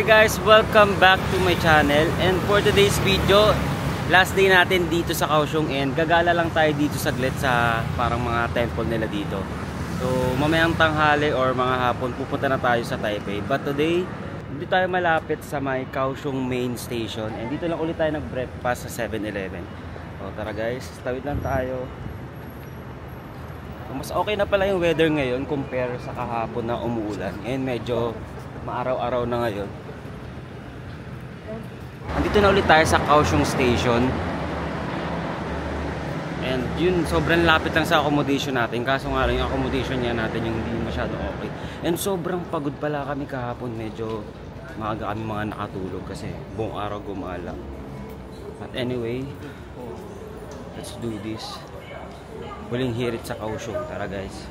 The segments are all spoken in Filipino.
Hi guys! Welcome back to my channel. And for today's video, last day natin dito sa Kaohsiung, and gagala lang tayo dito saglit sa parang mga temple nila dito. So mamayang tanghali or mga hapon pupunta na tayo sa Taipei. But today, dito tayo malapit sa may Kaohsiung main station, and dito lang ulit tayo nag-breakfast sa 7-Eleven. So tara guys, tawid lang tayo. So, mas okay na pala yung weather ngayon compare sa kahapon na umuulan, and medyo maaraw-araw na ngayon. Andito na ulit tayo sa Kaohsiung Station. And yun, sobrang lapit lang sa accommodation natin. Kaso nga lang yung accommodation niya natin yung hindi masyado okay. And sobrang pagod pala kami kahapon. Medyo maaga kami mga nakatulog kasi buong araw gumala. But anyway, let's do this. Huling hirit sa Kaohsiung. Tara guys.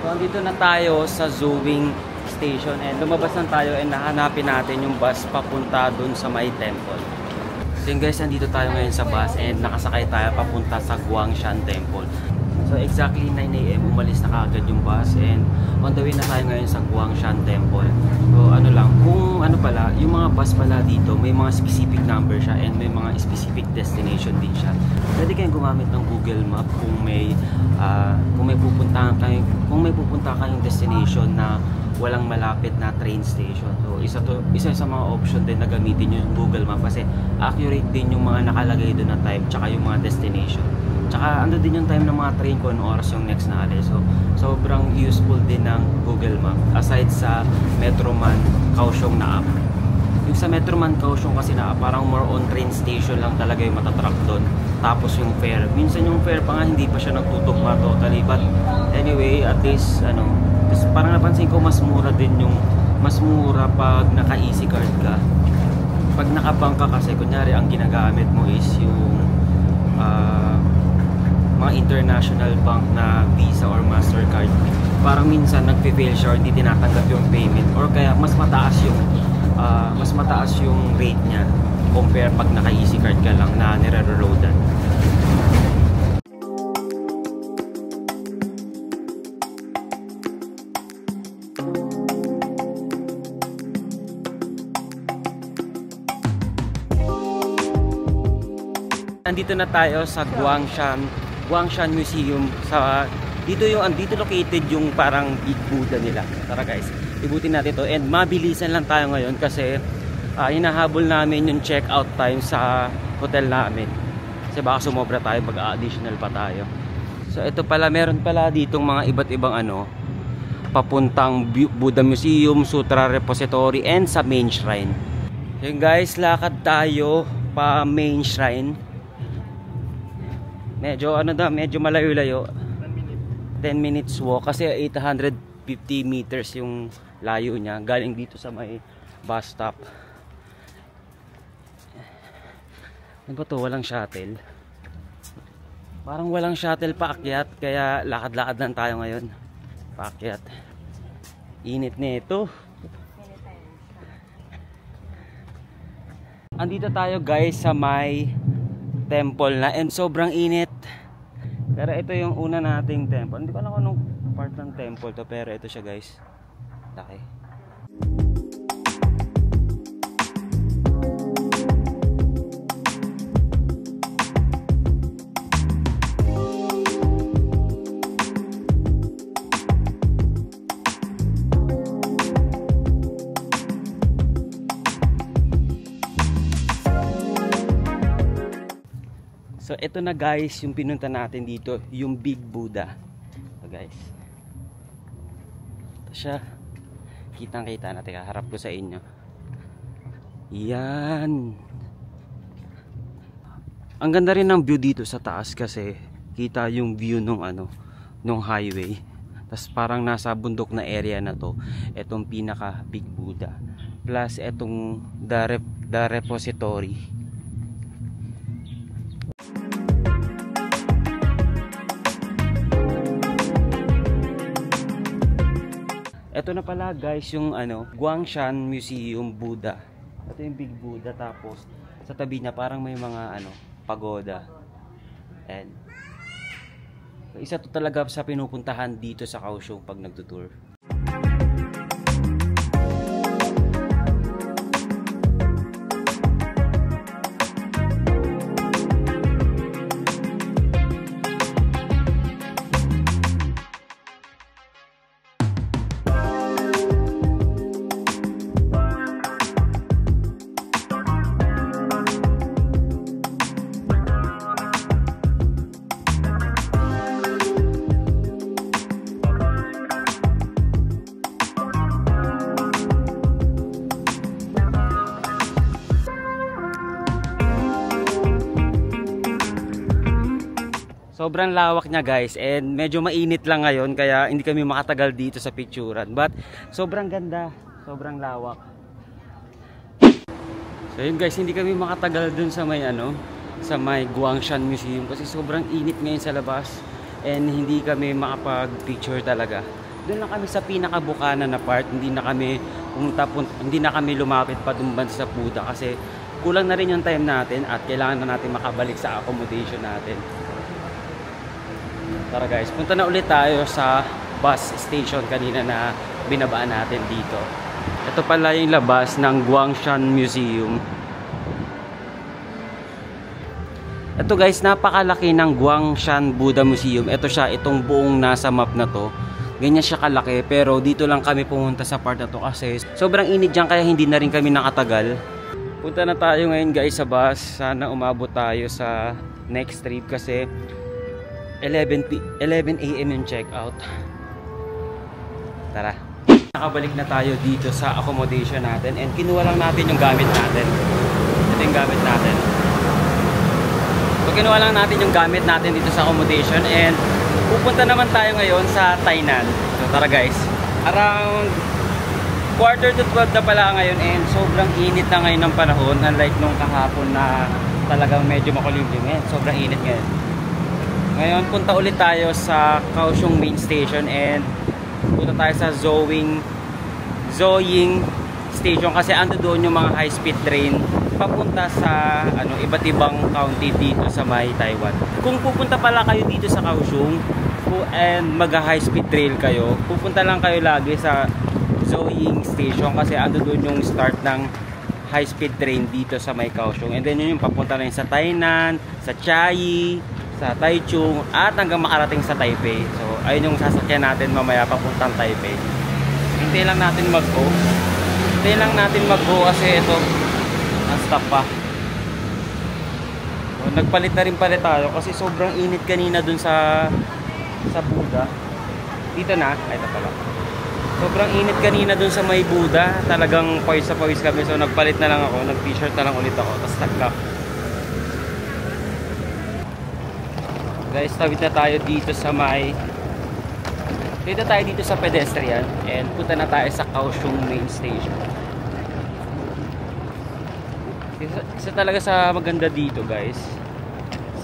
So, andito na tayo sa Zhuwing Station, and lumabas na tayo and nahanapin natin yung bus papunta dun sa may temple. So yun guys, andito tayo ngayon sa bus and nakasakay tayo papunta sa Guangshan Temple. So exactly 9 AM umalis na kaagad yung bus, and on the way na tayo ngayon sa Guangshan Temple. So ano lang, kung ano pala, yung mga bus pala dito may mga specific number siya and may mga specific destination din siya. Pwede kayong gumamit ng Google Map kung may pupuntahan kayong destination na walang malapit na train station. So isa sa mga option din na gamitin yung Google Map kasi accurate din yung mga nakalagay doon na time tsaka yung mga destination. Tsaka ando din yung time ng mga train kung ano oras yung next na alis. So sobrang useful din ng Google Map aside sa Metroman Kaohsiung na app. Yung sa Metroman Kaohsiung kasi na parang more on train station lang talaga yung matatrack doon. Tapos yung fare, minsan yung fare pa nga hindi pa siya nagtutugma totally. But anyway, at least parang napansin ko mas mura pag naka easy card ka. Pag naka-bank ka kasi kunyari ang ginagamit mo is yung mga international bank na Visa or Mastercard, parang minsan nagpe-fail siya, hindi tinatanggap yung payment, or kaya mas mataas yung rate niya compare pag naka easy card ka lang na nire-reloadan. Andito na tayo sa Guangshan Museum. Dito located yung parang Big Buddha nila. Tara guys, ibutin natin to, and mabilisan lang tayo ngayon kasi hinahabol namin yung check-out time sa hotel namin. Kasi baka sumobra tayo, mag-additional pa tayo. So ito pala, meron pala ditong mga iba't ibang papuntang Buddha Museum, Sutra Repository, and sa main shrine. Yun guys, lakad tayo pa main shrine. Medyo malayo-layo. 10 minutes walk kasi 850 meters yung layo niya. Galing dito sa may bus stop. Ano ba to? Walang shuttle. Parang walang shuttle paakyat, kaya lakad-lakad lang tayo ngayon. Paakyat. Init nito. Andito tayo guys sa may temple na, and sobrang init. Pero ito yung una nating temple. Hindi ko alam kung anong part ng temple to, pero ito siya guys. Laki. So ito na guys yung pinunta natin dito, yung Big Buddha. So guys, ito siya. Kitang-kita natin, harap ko sa inyo. Yan. Ang ganda rin ng view dito sa taas kasi kita yung view nung highway. Tapos parang nasa bundok na area na to, etong pinaka Big Buddha. Plus etong the repository. Ito na pala guys yung Guangshan Museum Buddha. Ito yung Big Buddha, tapos sa tabi niya parang may mga pagoda. And Isa to talaga sa pinupuntahan dito sa Kaohsiung pag nagtutour. Sobrang lawak niya guys, and medyo mainit lang ngayon kaya hindi kami makatagal dito sa picturean, but sobrang ganda, sobrang lawak. So yun guys, hindi kami makatagal dun sa may sa may Guangshan Museum kasi sobrang init ngayon sa labas and hindi kami makapag-picture talaga. Doon lang kami sa pinakabukanan na part, hindi na kami lumapit pa dun sa Buda kasi kulang na rin yung time natin at kailangan na natin makabalik sa accommodation natin. Tara guys, punta na ulit tayo sa bus station kanina na binabaan natin dito. Ito pala yung labas ng Guangshan Museum. Ito guys, napakalaki ng Guangshan Buddha Museum. Ito siya, itong buong nasa map na to. Ganyan siya kalaki, pero dito lang kami pumunta sa part na to kasi sobrang init dyan kaya hindi na rin kami nakatagal. Punta na tayo ngayon guys sa bus. Sana umabot tayo sa next trip kasi 11 AM yung check out. Tara. Nakabalik na tayo dito sa accommodation natin and kinuha lang natin yung gamit natin. Ito yung gamit natin. So kinuha lang natin yung gamit natin dito sa accommodation and pupunta naman tayo ngayon sa Tainan. So tara guys. Around 11:45 na pala ngayon and sobrang init na ngayon ng panahon, unlike nung kahapon na talagang medyo makulimlim. Sobrang init ngayon. Ngayon, punta ulit tayo sa Kaohsiung Main Station and punta tayo sa Zoying Station kasi ando doon yung mga high-speed train papunta sa iba't ibang county dito sa may Taiwan. Kung pupunta pala kayo dito sa Kaohsiung and mag-high-speed trail kayo, pupunta lang kayo lagi sa Zoying Station kasi ando doon yung start ng high-speed train dito sa may Kaohsiung. And then yun yung papunta rin sa Tainan, sa Chiayi, sa Taichung at hanggang makarating sa Taipei. So ayun yung sasakyan natin mamaya papuntang Taipei. Hintayin lang natin mag-go. Hintayin lang natin mag-go kasi ito non-stop pa. So, nagpalit na rin pala tayo kasi sobrang init kanina dun sa Buda. Dito na, ay ito pala. Sobrang init kanina dun sa may Buda. Talagang pawis sa pawis kami. So nagpalit na lang ako, nag-t-shirt na lang ulit ako. Tapos nag-cap. Guys, tawid na tayo dito sa dito sa pedestrian and punta na tayo sa Kaohsiung Main Station. Isa talaga sa maganda dito guys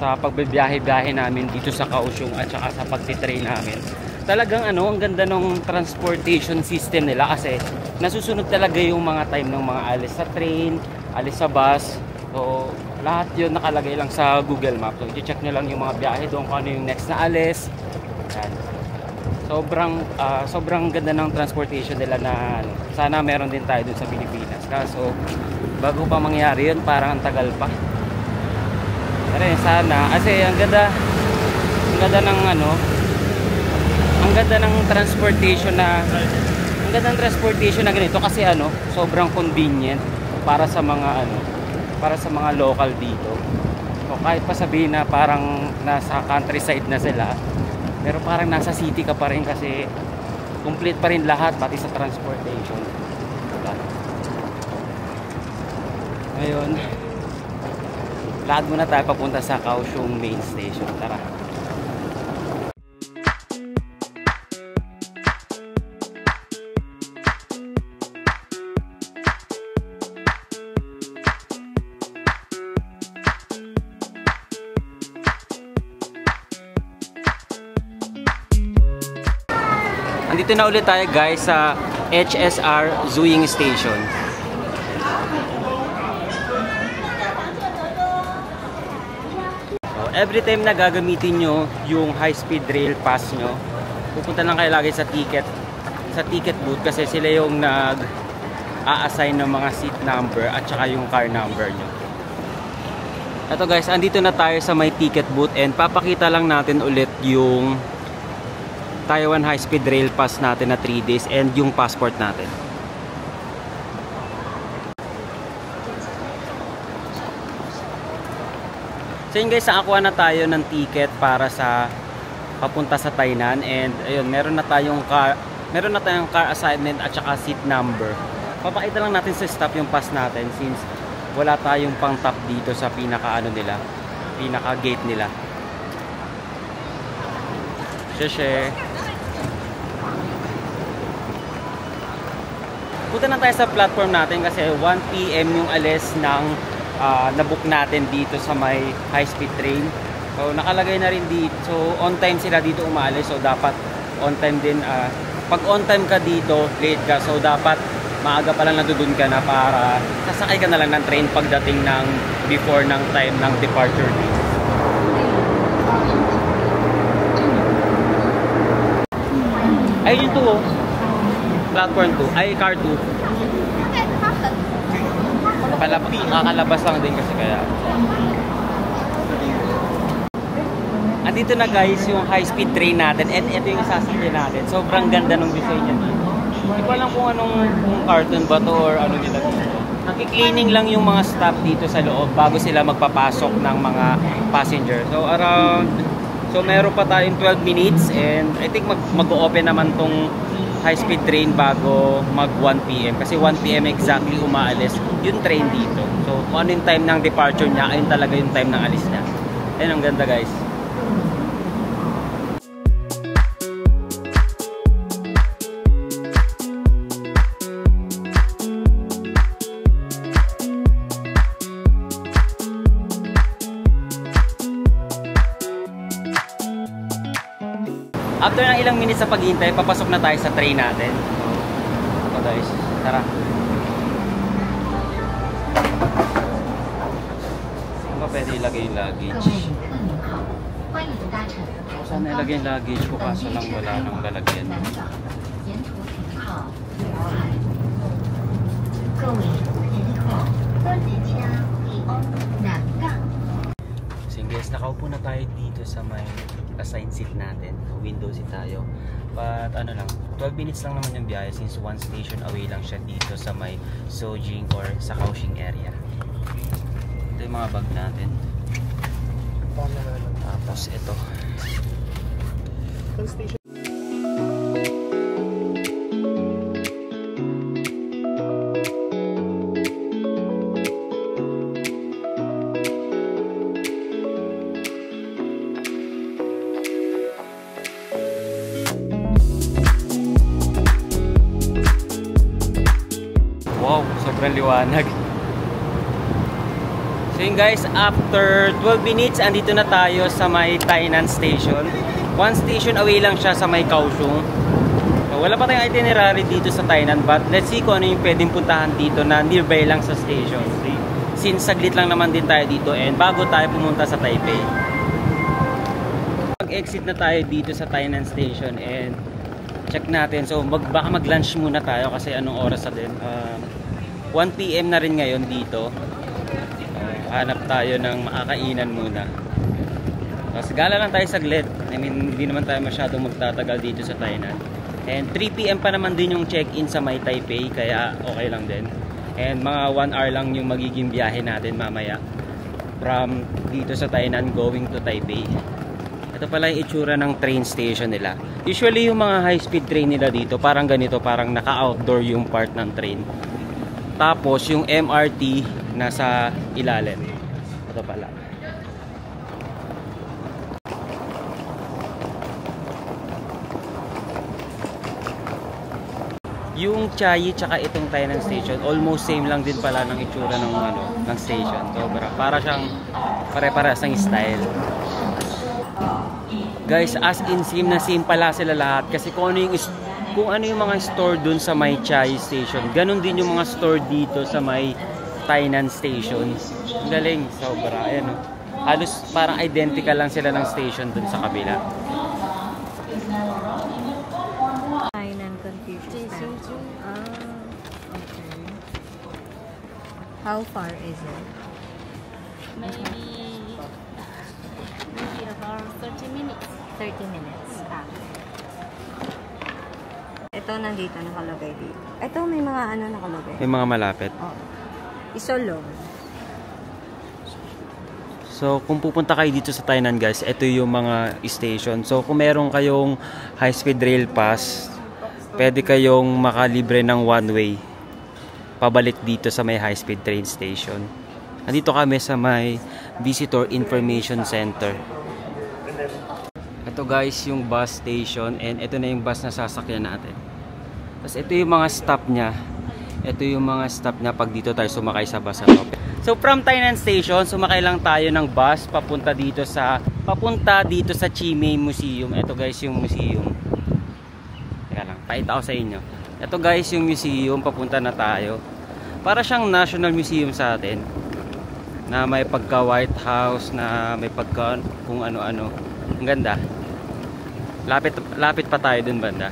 sa pagbibiyahe-biyahe namin dito sa Kaohsiung at saka sa pagtitrain namin. Talagang ang ganda ng transportation system nila kasi nasusunod talaga yung mga time ng mga alis sa train, alis sa bus. So lahat yun nakalagay lang sa Google Maps. So i-check nyo lang yung mga biyahe doon kung ano yung next na alis. Yan. Sobrang ganda ng transportation nila na sana meron din tayo dun sa Pilipinas. Kaso bago pa mangyari yun parang ang tagal pa. Pero sana kasi ang ganda ng transportation na ganito kasi sobrang convenient para sa mga local dito. So kahit pa sabihin na parang nasa countryside na sila, pero parang nasa city ka pa rin kasi complete pa rin lahat pati sa transportation. Ngayon, lakad muna tayo papunta sa Kaohsiung Main Station. Tara. Andito na ulit tayo guys sa HSR Zoying Station. So, every time na gagamitin nyo yung high-speed rail pass nyo, pupunta lang kayo lagi sa ticket booth kasi sila yung nag-a-assign ng mga seat number at saka yung car number nyo. Ito guys, andito na tayo sa may ticket booth and papakita lang natin ulit yung Taiwan high-speed rail pass natin na 3 days and yung passport natin. So yun guys, nakakuha na tayo ng ticket para sa papunta sa Tainan and ayun, meron na tayong car assignment at saka seat number. Papakita lang natin sa staff yung pass natin since wala tayong pang top dito sa pinaka gate nila. Sheshe. Punta na tayo sa platform natin kasi 1 PM yung alis ng nabook natin dito sa may high-speed train. So nakalagay na rin dito. So on time sila dito umalis. So dapat on time din. Pag on time ka dito, late ka. So dapat maaga pa lang nandoon ka na para sasakay ka na lang ng train pagdating ng before ng time ng departure date. Ay yun to oh. Platform 2. Ay car 2. Kakalabas lang din kasi kaya. Andito na guys yung high-speed train natin and ito yung sasakyan natin. Sobrang ganda ng design niya dito. Hindi ko alam kung kung carton ba to or ano nila dito. Naki-cleaning lang yung mga staff dito sa loob bago sila magpapasok ng mga passenger. So meron pa tayong 12 minutes and I think mag-o-open naman tong high-speed train bago mag 1 PM kasi 1 PM exactly umaalis yung train dito. So kung ano yung time ng departure niya, ayun talaga yung time ng alis niya. Ayun, ang ganda guys. After ng ilang minutes sa paghihintay, papasok na tayo sa train natin. So guys, tara. Saan ba pwede ilagay yung luggage? Sana ilagay yung luggage ko kaso lang wala nang lalagyan. So guys, nakaupo na tayo dito sa may assigned seat natin. Window seat tayo. But ano lang, 12 minutes lang naman yung biyahe since 1 station away lang siya dito sa may Sojing or sa Kaohsiung area. Ito yung mga bag natin. Tapos ito. Wow, sobrang liwanag. So yun guys, after 12 minutes, andito na tayo sa may Tainan Station. 1 station away lang siya sa may Kaohsiung. So, wala pa tayong itinerary dito sa Tainan, but let's see kung ano yung pwedeng puntahan dito na nearby lang sa station. Since saglit lang naman din tayo dito and bago tayo pumunta sa Taipei. Mag-exit na tayo dito sa Tainan Station and check natin. So baka mag-lunch muna tayo kasi anong oras na din. 1 PM na rin ngayon dito. Hanap tayo ng makakainan muna. Tapos gala lang tayo saglit. I mean, hindi naman tayo masyadong magtatagal dito sa Tainan. And 3 PM pa naman din yung check-in sa may Taipei, kaya okay lang din. And mga 1 hour lang yung magiging biyahe natin mamaya from dito sa Tainan going to Taipei. Ito pala yung itsura ng train station nila. Usually yung mga high-speed train nila dito parang ganito, parang naka-outdoor yung part ng train. Tapos yung MRT nasa ilalim. Ito pala. Yung Chiayi tsaka itong Tainan Station, almost same lang din pala ng itsura ng station. So para siyang pare-parehas ng style. Guys, as in same na same pala sila lahat kasi kung ano yung mga store dun sa may Chiayi Station, ganun din yung mga store dito sa may Tainan Station. Galing, sobra. Ayan, Halos parang identical lang sila ng station dun sa kabila. Tainan Confucius Temple. Okay. How far is it? Maybe about 30 minutes. 30 minutes. Ito nandito nakalagay dito. Ito may mga ano nakalagay. May mga malapit. Oh. Isolong. So, kung pupunta kayo dito sa Tainan guys, ito yung mga station. So, kung meron kayong high-speed rail pass, pwede kayong makalibre ng one-way pabalik dito sa may high-speed train station. Nandito kami sa may Visitor Information Center. Ito guys yung bus station and ito na yung bus na sasakyan natin. Tapos ito yung mga stop niya. Ito yung mga stop niya pag dito tayo sumakay sa bus na to. So from Tainan Station, sumakay lang tayo ng bus papunta dito sa Chimay Museum. Ito guys yung museum. Teka lang, pakita ko sa inyo. Ito guys yung museum, papunta na tayo. Para siyang National Museum sa atin. Na may pagka White House, na may pagka kung ano-ano. Ang ganda. Lapit pa tayo dun banda.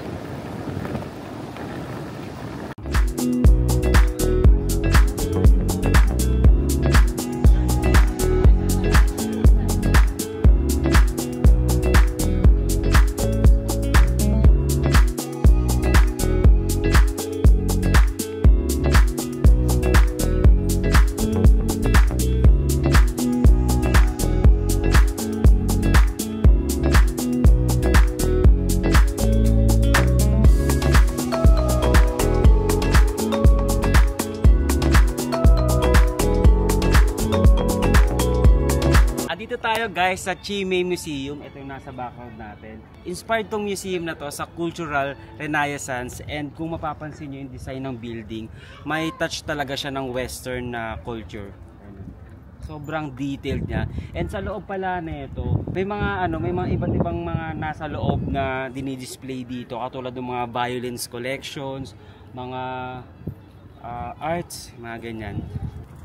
Dito tayo guys sa Chimay Museum. Ito yung nasa background natin. Inspired tong museum na to sa cultural renaissance, and kung mapapansin nyo yung design ng building, may touch talaga siya ng western na culture. Sobrang detailed niya. And sa loob pala nito, may mga iba't ibang mga nasa loob na dinidisplay dito, katulad ng mga violins collections, mga arts, mga ganyan.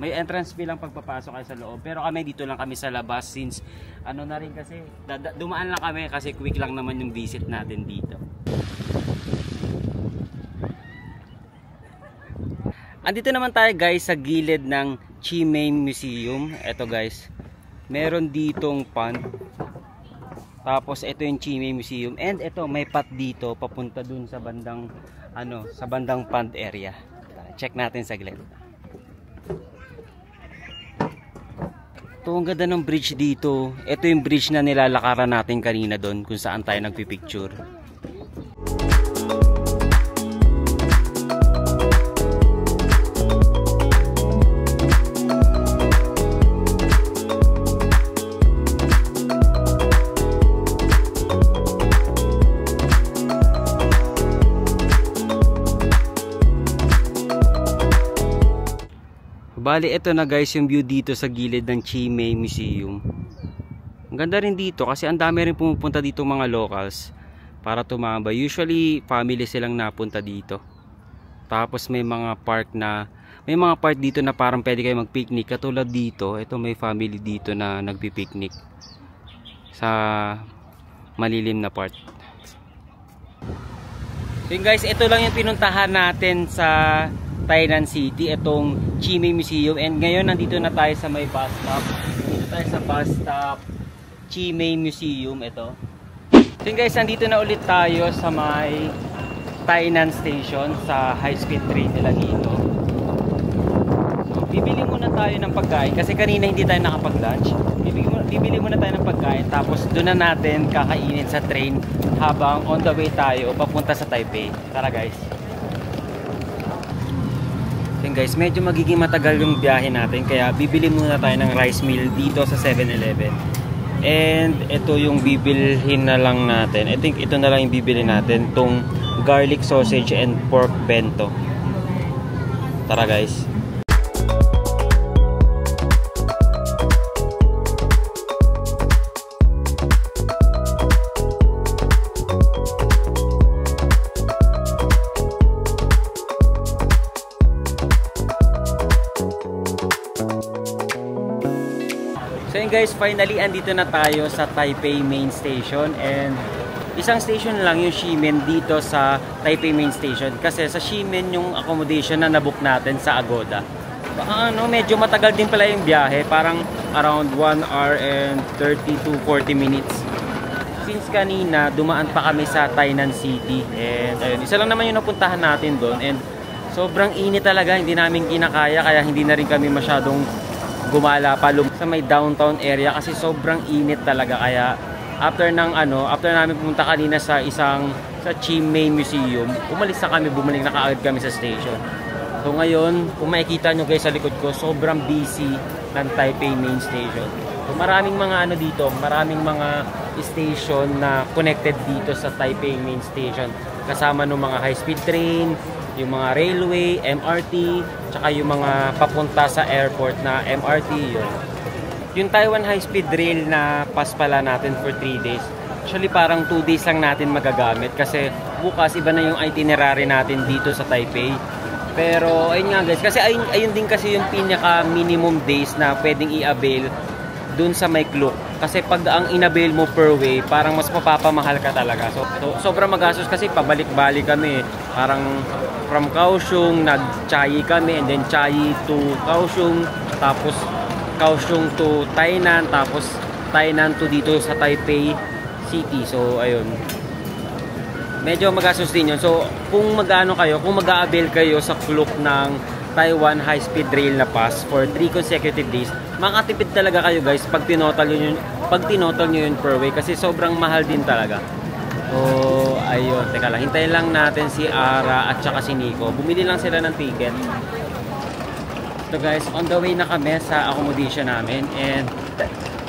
May entrance fee lang pagpapasok kayo sa loob. Pero kami dito lang kami sa labas since ano na rin kasi dumaan lang kami kasi quick lang naman yung visit natin dito. Andito naman tayo guys sa gilid ng Chimay Museum. Ito guys, meron ditong pond. Tapos ito yung Chimay Museum, and ito may path dito papunta dun sa bandang sa bandang pond area. Check natin saglit. Ito, ang ganda ng bridge dito. Ito yung bridge na nilalakaran natin kanina doon kung saan tayo nagpipicture. Bali, ito na guys yung view dito sa gilid ng Chimay Museum. Ang ganda rin dito kasi ang dami rin pumupunta dito mga locals para tumambay. Usually family silang napunta dito. Tapos may mga part dito na parang pwede kayo mag-picnic. Katulad dito, ito may family dito na nagpi-picnic sa malilim na part. So yun guys, ito lang yung pinuntahan natin sa Tainan City, itong Chimay Museum, and ngayon nandito na tayo sa may bus stop. Dito tayo sa bus stop Chimay Museum. Ito. So guys, nandito na ulit tayo sa may Tainan Station, sa high speed train nila dito. So bibili muna tayo ng pagkain kasi kanina hindi tayo nakapag-lunch. Bibili muna tayo ng pagkain, tapos doon na natin kakainin sa train habang on the way tayo papunta sa Taipei. Tara guys. Then guys, medyo magiging matagal yung biyahe natin, kaya bibili muna tayo ng rice meal dito sa 7-Eleven. And ito yung bibilhin na lang natin. I think ito na lang yung bibili natin, tong garlic sausage and pork bento. Tara guys. guys, finally andito na tayo sa Taipei Main Station, and isang station lang yung Ximen dito sa Taipei Main Station kasi sa Ximen yung accommodation na nabook natin sa Agoda. Medyo matagal din pala yung biyahe, parang around 1 hour and 30 to 40 minutes. Since kanina, dumaan pa kami sa Tainan City, and ayun, isa lang naman yung napuntahan natin doon, and sobrang init talaga, hindi namin kinakaya, kaya hindi na rin kami masyadong gumala pa sa may downtown area kasi sobrang init talaga. Kaya after namin pumunta kanina sa Chimay Museum, umalis na kami, bumalik na kaagad kami sa station. So ngayon, kung makikita nyo guys sa likod ko, sobrang busy ng Taipei Main Station. So maraming mga maraming mga station na connected dito sa Taipei Main Station. Kasama ng mga high-speed train, yung mga railway, MRT, tsaka yung mga papunta sa airport na MRT yun. Yung Taiwan High-Speed Rail na pass pala natin for 3 days. Actually parang 2 days lang natin magagamit kasi bukas iba na yung itinerary natin dito sa Taipei. Pero ayun nga guys, kasi ayun din kasi yung pinaka minimum days na pwedeng i-avail dun sa may Klook. Kasi pag ang in-avail mo per way, parang mas mapapamahal ka talaga. So sobrang magastos kasi pabalik-balik kami. Parang from Kaohsiung, nag-Chiayi kami, and then Chiayi to Kaohsiung, tapos Kaohsiung to Tainan, tapos Tainan to dito sa Taipei City. So ayun, medyo magastos din yun. So kung mag-a-avail kayo sa Klook ng Taiwan High-Speed Rail na pass for 3 consecutive days, makatipid talaga kayo guys pag tinotal nyo yun per way, kasi sobrang mahal din talaga. So ayun, teka lang, hintayin lang natin si Ara at saka si Nico. Bumili lang sila ng ticket. So guys, on the way na kami sa accommodation namin, and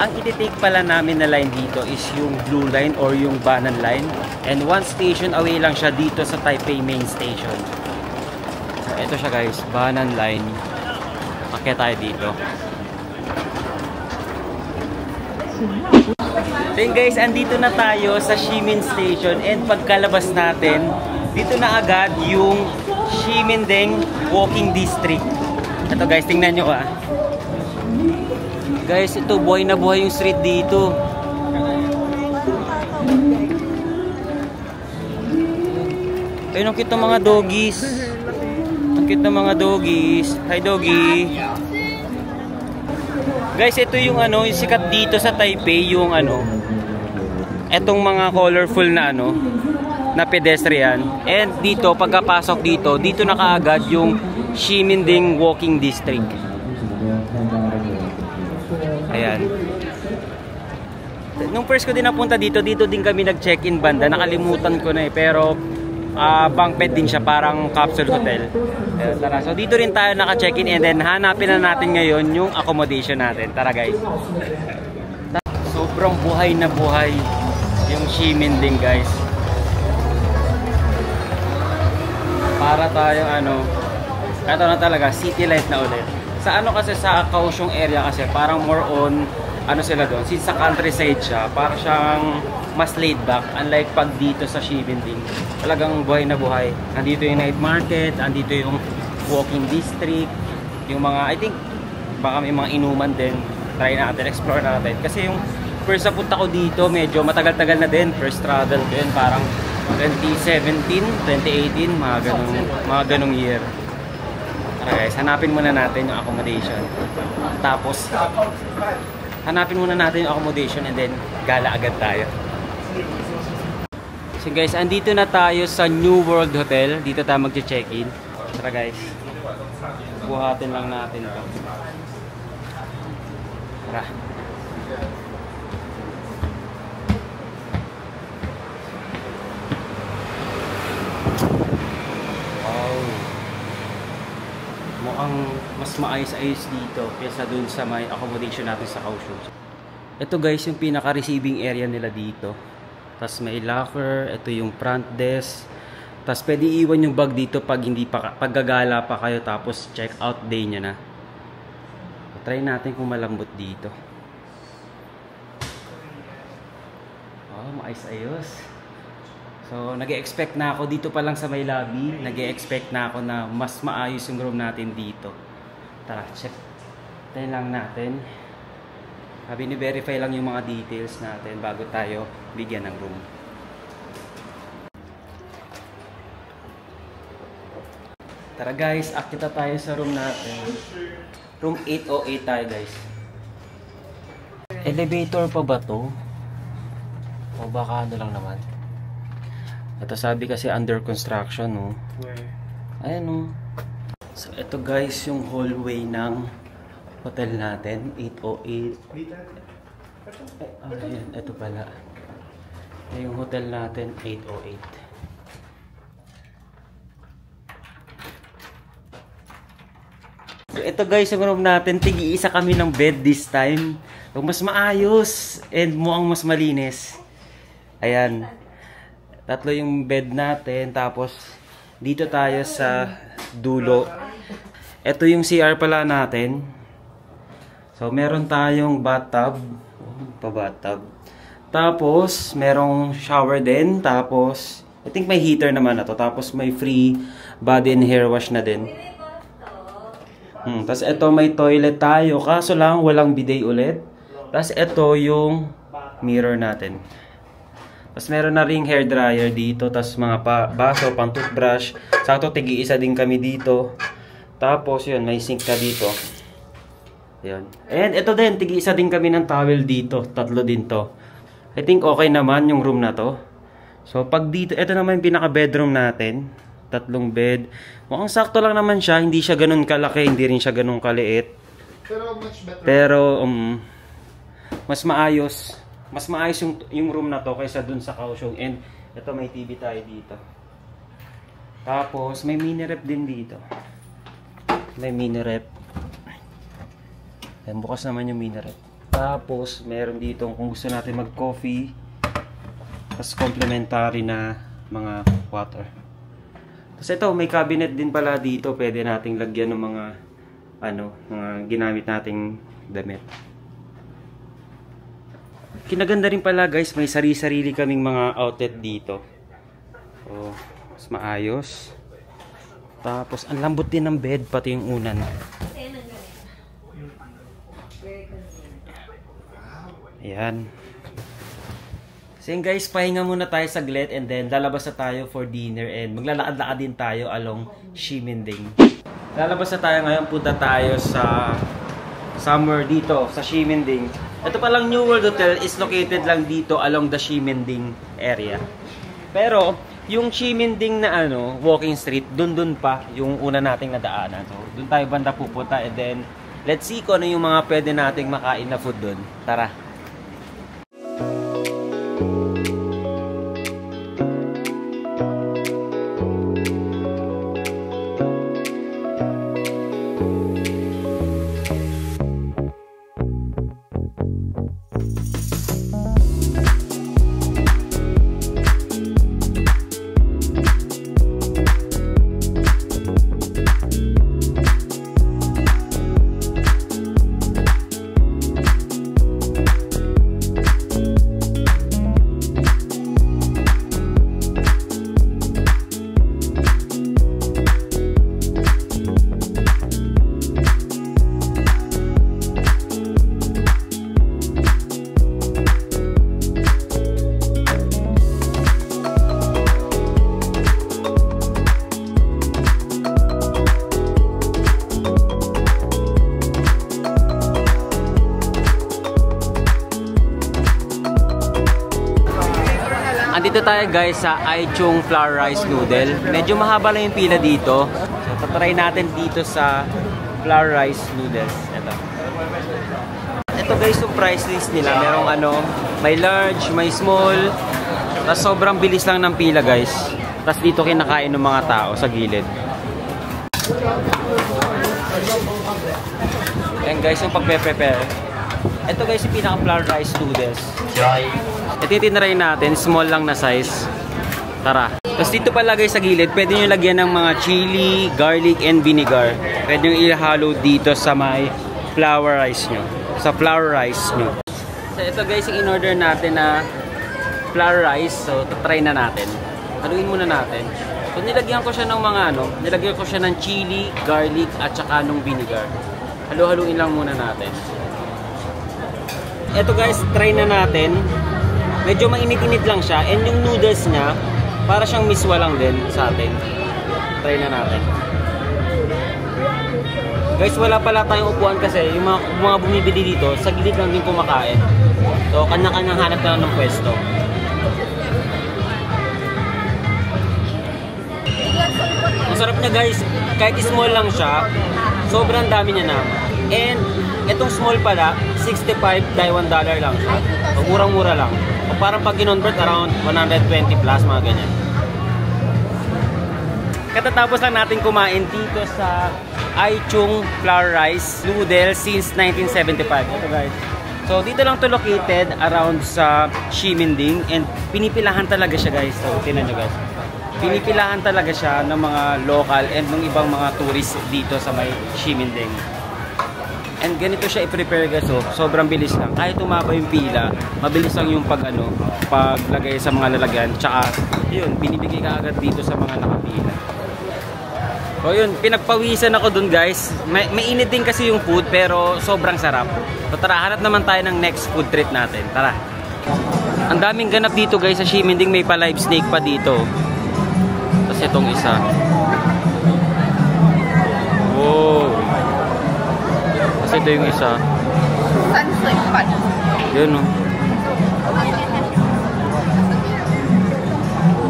ang iti-take pala namin na line dito is yung Blue Line or yung Banan Line, and 1 station away lang siya dito sa Taipei Main Station. So ito siya guys, Banan Line. Akya tayo dito. Then guys, andito na tayo sa Ximen Station, and pagkalabas natin, dito na agad yung Ximending Walking District. Ito guys, tingnan nyo ah. Guys, ito buhay na buhay yung street dito. Ayun, ang cute ng mga doggies. Ang cute ng mga doggies. Hi doggy. Guys, ito yung yung sikat dito sa Taipei, yung etong mga colorful na na pedestrian. And dito, pagkapasok dito na kaagad yung Ximending Walking District. Ayan. Nung first ko din napunta dito din kami nag-check-in banda. Nakalimutan ko na pero bunk bed din siya, parang capsule hotel. Ayan, tara. So dito rin tayo naka-check-in, and then hanapin na natin ngayon yung accommodation natin. Tara guys. Sobrang buhay na buhay yung Ximending guys. Para tayong ito na talaga, city life na ulit. Sa kasi sa Kaohsiung area kasi parang more on sila doon, since sa countryside siya, parang siyang mas laid back, unlike pag dito sa Ximending. Talagang buhay na buhay. Andito yung night market, andito yung walking district, yung mga, I think baka may mga inuman din. Try natin, explore natin. Kasi yung first na punta ko dito, medyo matagal-tagal na din. First travel ko yun, parang 2017, 2018, mga ganong year. Tara guys, hanapin muna natin yung accommodation. Tapos hanapin muna natin yung accommodation, and then gala agad tayo. So guys, andito na tayo sa New World Hotel. Dito tayo mag-check-in. Tara guys, buhatin lang natin ito. Tara. Mukhang mas maayos-ayos dito kaysa dun sa may accommodation natin sa Kaohsiung. Ito guys yung pinaka-receiving area nila dito. Tapos may locker, ito yung front desk. Tapos pwede iwan yung bag dito pag paggagala pa kayo, tapos check out day nyo na. Try natin kung malambot dito. Oh, maayos-ayos. So, nag-e-expect na ako dito pa lang sa may lobby. Nag-e-expect na ako na mas maayos yung room natin dito. Tara, check. Tayo lang natin. Bini-verify lang yung mga details natin bago tayo bigyan ng room. Tara guys, akita tayo sa room natin. Room 808 tayo guys. Elevator pa ba to? O baka ano lang naman. Ito sabi kasi under construction, no? Ayan, no? So ito guys yung hallway ng hotel natin, 808. Ayan, ito pala. Yung hotel natin, 808. So ito guys, yung room natin, tig-iisa kami ng bed this time. So, mas maayos and mukhang mas malinis. Ayan. 3 yung bed natin. Tapos, dito tayo sa dulo. Ito yung CR pala natin. So, meron tayong bathtub. Pa-bathtub. Tapos, merong shower din. Tapos, I think may heater naman na to. Tapos, may free body and hair wash na din. Tapos, ito may toilet tayo. Kaso lang, walang bidet ulit. Tapos, ito yung mirror natin. Tapos, meron na ring hair dryer dito. Tapos, mga baso, pang toothbrush. Sakto, tig-iisa din kami dito. Tapos, yun, may sink na dito. Yun. And, ito din, tig-iisa din kami ng towel dito. 3 din to. I think okay naman yung room na to. So, pag dito, ito naman yung pinaka-bedroom natin. 3 bed. Mukhang sakto lang naman siya. Hindi siya ganun kalaki. Hindi rin siya ganun kaliit. Pero much better. Pero, mas maayos yung room na to kaysa dun sa Kaohsiung. And ito may TV tayo dito. Tapos may mini rep din dito. May mini rep. Ayan, bukas naman yung mini rep. Tapos meron dito kung gusto natin mag coffee. Tapos complementary na mga water. Tapos ito may cabinet din pala dito. Pwede nating lagyan ng mga mga ginamit nating damit. Kinaganda rin pala guys, may sarili-sarili kaming mga outlet dito. So, mas maayos. Tapos, ang lambot din ng bed, pati yung unan. Ayan. So yun guys, pahinga muna tayo saglit and then lalabas na tayo for dinner and maglalakad-lakad din tayo along Ximending. Lalabas na tayo ngayon, punta tayo sa somewhere dito sa Ximending. Ito palang New World Hotel is located lang dito along the Ximending area. Pero yung Ximending na walking street, dun pa yung una nating nadaanan. So dun tayo banda pupunta and then let's see kung ano yung mga pwede nating makain na food dun. Tara. Andito tayo guys sa Aichung Flour Rice Noodle. Medyo mahaba lang yung pila dito. So tatry natin dito sa Flour Rice Noodles. Ito guys yung price list nila. Merong may large, may small. Tapos sobrang bilis lang ng pila guys. Tapos dito kinakain ng mga tao sa gilid. Ayan guys yung pagpe-prepare. Ito guys yung pinaka Flour Rice Noodles. Ito yung tinry natin, small lang na size. Tara. Tapos dito pala guys sa gilid, pwede nyo lagyan ng mga chili, garlic, and vinegar. Pwede nyo ihalo dito sa may flour rice nyo. Sa flour rice nyo. So ito guys yung in-order natin na flour rice. So try na natin. Haluin muna natin. So nilagyan ko siya ng mga nilagyan ko siya ng chili, garlic, at saka ng vinegar. Halo-haluin lang muna natin. eto guys, try na natin. Medyo mainit-init lang siya. And yung noodles niya, para siyang miswa lang din sa atin. Try na natin. Guys, wala pala tayong upuan kasi yung mga bumibili dito, sa gilid lang din kumakain. So, kanya-kanyang hanap na lang ng pwesto. Ang sarap niya guys, kahit small lang siya, sobrang dami niya na. And itong small pala, 65 Taiwan dollar lang siya. So, murang-mura lang. O parang pag kinonvert, around 120 plus, mga ganyan. Katatapos lang natin kumain dito sa Aichung Flour Rice Noodle since 1975. Ito guys. So dito lang to located around sa Ximending and pinipilahan talaga siya guys. So tingnan nyo guys. Pinipilahan talaga siya ng mga local and ng ibang mga tourists dito sa may Ximending. And ganito siya i-prepare guys. So sobrang bilis lang. Kahit tumaba yung pila, mabilis lang yung paglagay sa mga lalagyan. Tsaka yun, binibigay ka agad dito sa mga nakapila. So yun, pinagpawisan ako dun guys. Mainit din kasi yung food pero sobrang sarap. So tara, hanap naman tayo ng next food trip natin. Tara. Ang daming ganap dito guys sa Ximending. May pa live snake pa dito. Tapos itong isa. Wow. Tapos ito yung isa. Yun o.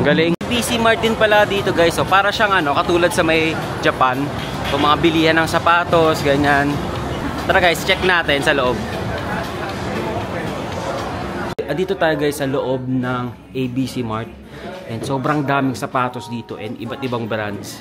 Galing. PC Martin pala dito guys. So para siyang katulad sa may Japan. So mga bilihan ng sapatos, ganyan. Tara guys, check natin sa loob. Dito tayo guys sa loob ng ABC Mart. And sobrang daming sapatos dito and iba't ibang brands.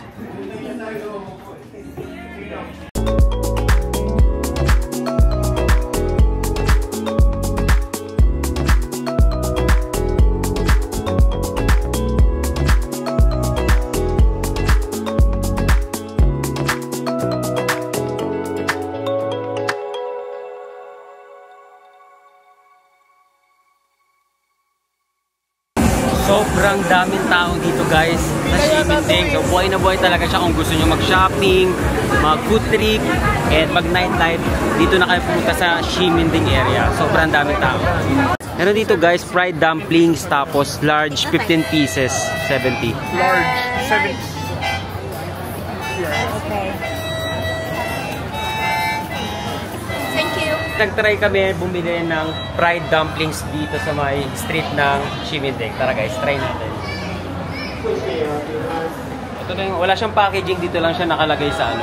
Sobrang daming tao dito guys sa Ximending. So buhay na buhay talaga siya kung gusto nyo mag-shopping, mag-food trip, and mag-night life. Dito na kayo pumunta sa Ximending area. Sobrang daming tao. Meron dito guys, fried dumplings, tapos large 15 pieces, 70. Large, 70. Okay. Nag-try kami bumili ng fried dumplings dito sa may street ng Ximending. Tara guys, try natin. Ito na yung, wala siyang packaging, dito lang siya nakalagay sa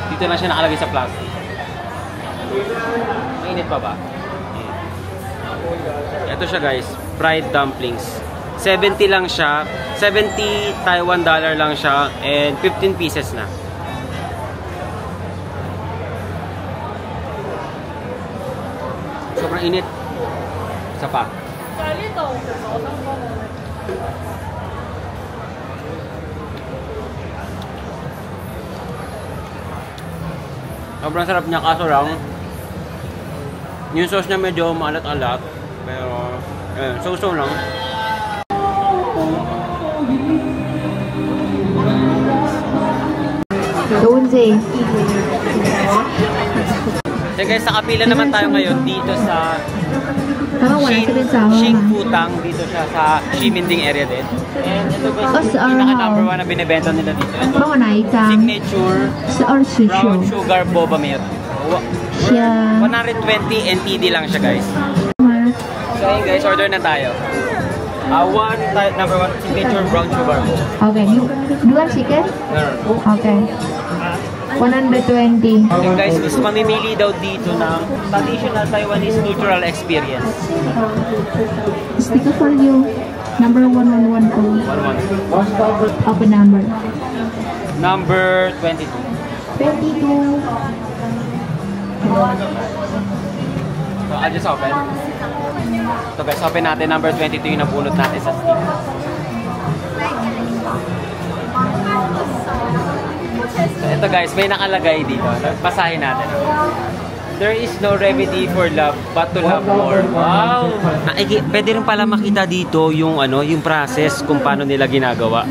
dito lang siya nakalagay sa plastic. Mainit pa ba? Ito siya guys, fried dumplings. 70 lang siya, 70 Taiwan dollar lang siya, and 15 pieces na. Sobrang init. Isa pa. Sobrang sarap niya, kaso lang yung sauce niya medyo maalat-alat. Pero, so-so lang. So guys, nakapila naman tayo ngayon dito sa Xingfutang, dito siya sa Ximending area din. And ito guys, yung pinaka #1 na binibenta nila dito. Ito, signature brown sugar boba milk. 120 NTD lang siya guys. So yun guys, order na tayo. #1 signature brown sugar boba. Okay, dua chicken? Okay. 120. Yung guys, gusto mamimili daw dito ng traditional Taiwanese cultural experience. Sticker for you. Number 1112. 11. Open number. Number 22. 22. So, I'll just open. So guys, open natin. Number 22 yung nabunot natin sa stick. So, ito guys, may nakalagay dito. Basahin natin. There is no remedy for love but to love more. Wow! Pwede rin pala makita dito yung yung process kung paano nila ginagawa.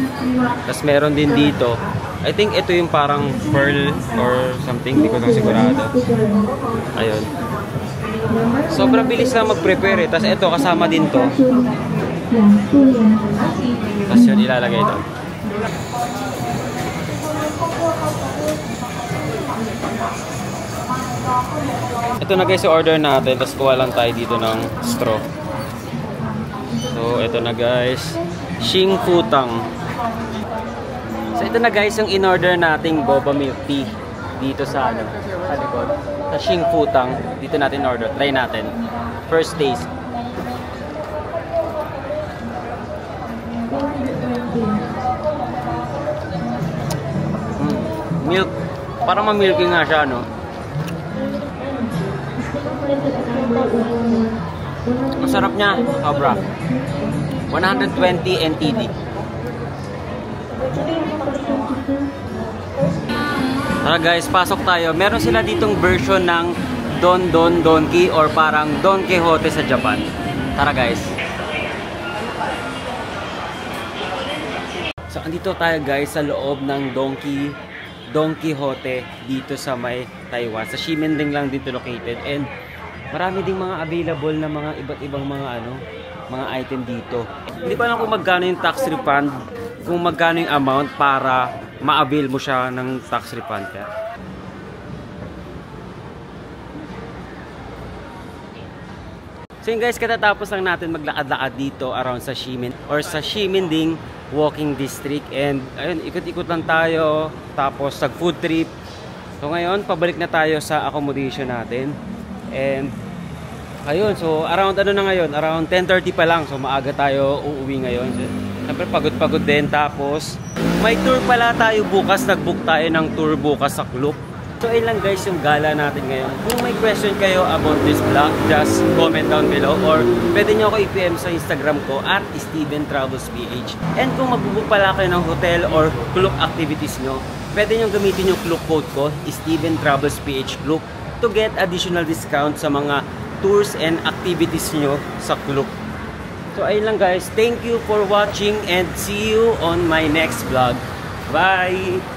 Tapos meron din dito. I think ito yung parang pearl or something. Hindi ko lang sigurado. Ayun. Sobrang bilis lang mag-prepare eh. Tapos ito, kasama din to. Tapos yun, ilalagay doon. Ito na guys, order natin. Tapos kuha lang tayo dito ng straw. So, ito na guys. Xing Futang. So, ito na guys yung in-order nating boba milk tea. Dito sa ano, sa likod. Sa Xing Futang. Dito natin order. Try natin. First taste. Milk. Parang ma-milky nga siya, no? Ang sarap niya. Sobra. 120 NTD. Tara guys, pasok tayo. Meron sila ditong version ng Don Don Donkey or parang Don Quixote sa Japan. Tara guys. So andito tayo guys sa loob ng Don Quixote dito sa may Taiwan. Sa Ximending lang dito located, and marami ding mga available na mga iba't ibang mga mga item dito. Hindi ko alam kung magkano yung tax refund, kung magkano yung amount para ma-avail mo siya ng tax refund. Kaya so yun guys, katatapos lang natin maglakad-lakad dito around sa Ximending Walking District, and ayun, ikot-ikot lang tayo, tapos nag-food trip. So ngayon, pabalik na tayo sa accommodation natin, and ayun, so around ano na ngayon, around 10:30 pa lang, so maaga tayo uuwi ngayon. Siyempre pagod-pagod din, tapos may tour pala tayo bukas, nag-book tayo ng tour bukas sa Klook. So ayun lang guys yung gala natin ngayon. Kung may question kayo about this vlog, just comment down below, or pwede nyo ako i-PM sa Instagram ko at StevenTravelsPH. And kung magbubook pala kayo ng hotel or Klook activities nyo, pwede nyo gamitin yung Klook code ko, StevenTravelsPH Klook, to get additional discount sa mga tours and activities nyo sa Klook. So ayun lang guys, thank you for watching and see you on my next vlog. Bye!